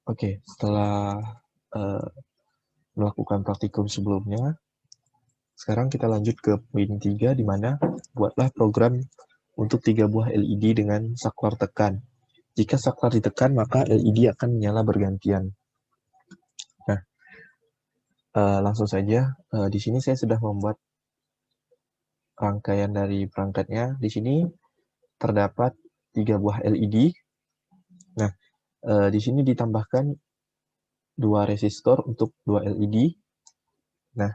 Oke, setelah melakukan praktikum sebelumnya, sekarang kita lanjut ke poin 3, di mana buatlah program untuk 3 buah LED dengan saklar tekan. Jika saklar ditekan, maka LED akan menyala bergantian. Nah, langsung saja, di sini saya sudah membuat rangkaian dari perangkatnya. Di sini terdapat 3 buah LED. Nah, di sini ditambahkan 2 resistor untuk 2 LED. Nah,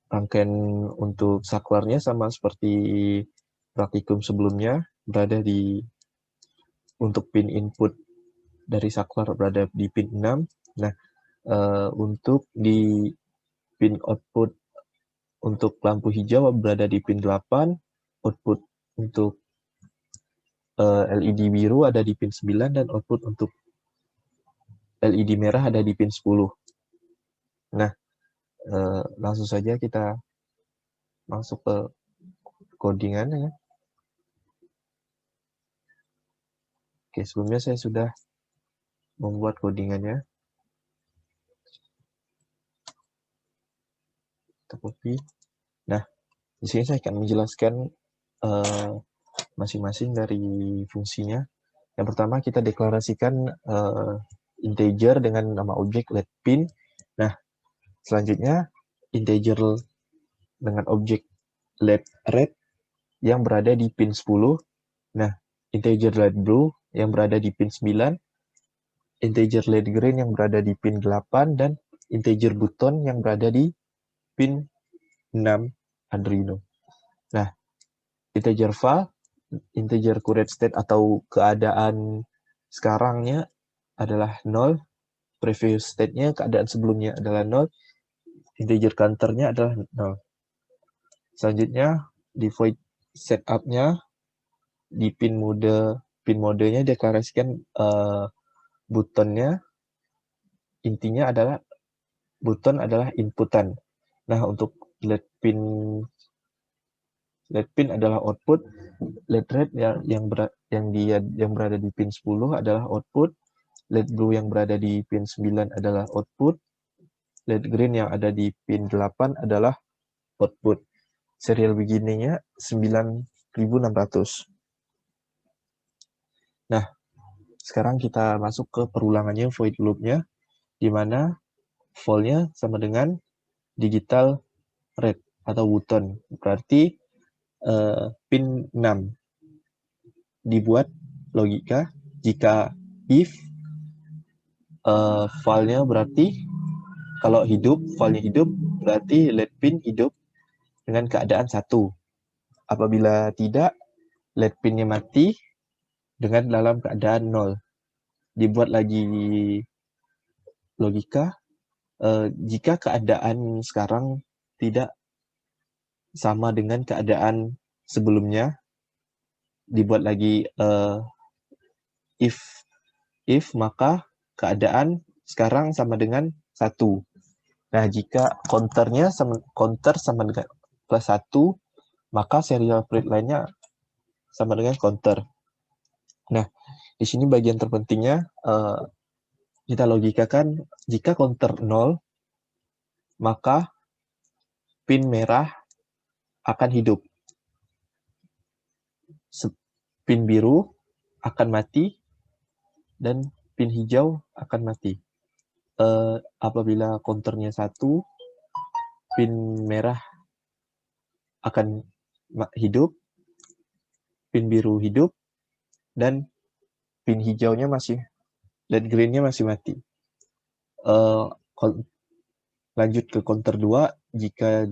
rangkaian untuk saklarnya sama seperti praktikum sebelumnya, berada di untuk pin input dari saklar berada di pin 6. Nah, untuk di pin output untuk lampu hijau berada di pin 8, output untuk LED biru ada di pin 9, dan output untuk LED merah ada di pin 10. Nah, langsung saja kita masuk ke codingannya. Oke, sebelumnya saya sudah membuat codingannya. Kita copy. Nah, di sini saya akan menjelaskan masing-masing dari fungsinya. Yang pertama kita deklarasikan integer dengan nama objek letPin. Nah, selanjutnya integer dengan objek letRed yang berada di pin 10. Nah, integer letBlue yang berada di pin 9, integer letGreen yang berada di pin 8, dan integer button yang berada di pin 6 Arduino. Nah, integer val, integer current state atau keadaan sekarangnya adalah 0, previous state-nya, keadaan sebelumnya adalah 0, integer counter-nya adalah 0. Selanjutnya, di void setup-nya, di pin modenya deklarasikan buttonnya, intinya adalah button adalah inputan. Nah, untuk LED pin adalah output, LED red yang berada di pin 10 adalah output, LED blue yang berada di pin 9 adalah output, LED green yang ada di pin 8 adalah output. Serial beginningnya 9600. Nah, sekarang kita masuk ke perulangannya, void loop-nya, di mana val-nya sama dengan digital red atau button. Berarti pin 6 dibuat logika jika if val-nya berarti kalau hidup, val-nya hidup, berarti LED pin hidup dengan keadaan 1. Apabila tidak, LED pin-nya mati dengan dalam keadaan 0. Dibuat lagi logika, jika keadaan sekarang tidak sama dengan keadaan sebelumnya, dibuat lagi if maka keadaan sekarang sama dengan 1. Nah, jika counter sama dengan plus 1, maka serial prit lainnya sama dengan counter. Nah, di sini bagian terpentingnya kita logikakan jika counter 0, maka pin merah akan hidup. Pin biru akan mati dan pin hijau akan mati. Apabila counternya 1, pin merah akan hidup, pin biru hidup, dan pin hijaunya LED green-nya masih mati. Lanjut ke counter 2, jika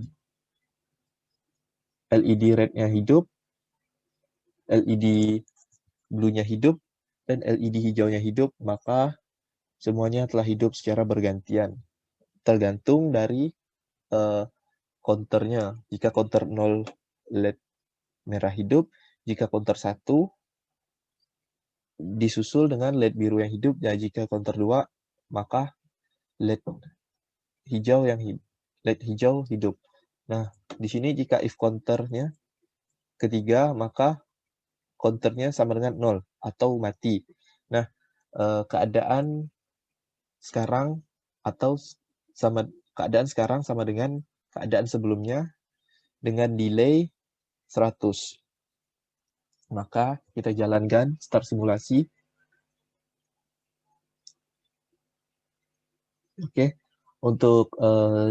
LED red-nya hidup, LED blue-nya hidup, dan LED hijaunya hidup, maka semuanya telah hidup secara bergantian. Tergantung dari counternya. Jika counter 0, LED merah hidup. Jika counter 1, disusul dengan LED biru yang hidup. Dan jika counter 2, maka LED hijau hidup. Nah, di sini jika if counternya ketiga, maka counternya sama dengan 0 atau mati. Nah, keadaan sekarang atau keadaan sekarang sama dengan keadaan sebelumnya dengan delay 100. Maka kita jalankan start simulasi. Oke, untuk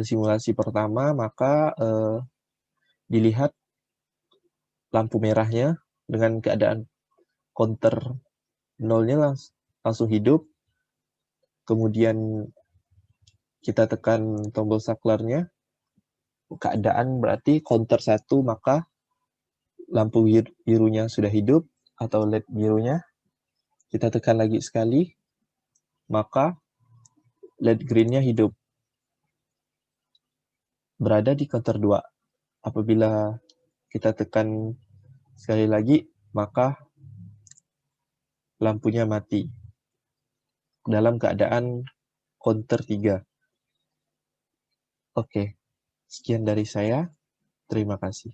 simulasi pertama maka dilihat lampu merahnya dengan keadaan counter nolnya langsung hidup. Kemudian kita tekan tombol saklarnya. Keadaan berarti counter 1, maka lampu birunya sudah hidup atau LED birunya. Kita tekan lagi sekali, maka LED green-nya hidup. Berada di counter 2. Apabila kita tekan sekali lagi, maka lampunya mati. Dalam keadaan counter 3. Oke, sekian dari saya. Terima kasih.